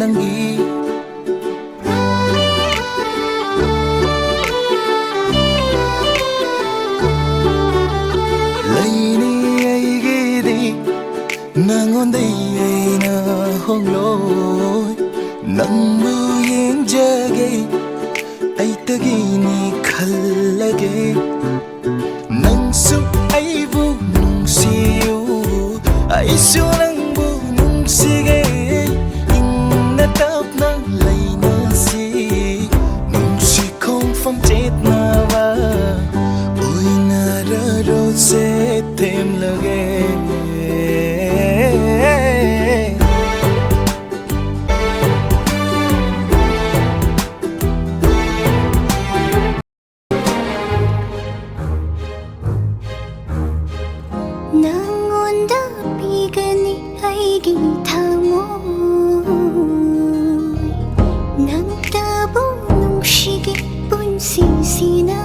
nangi Laini aigidi Nangonday ay na hongloy Nangbu yenjagay Ay tagini khalagay Nangsu aibu nungsiyo Aisu nangbu nungsigay Inatap na laynasi Nungsi kong famchet na ba oinararose themlage Nangonda bigani aigi thamoy Nangtabo nungshigi punsisina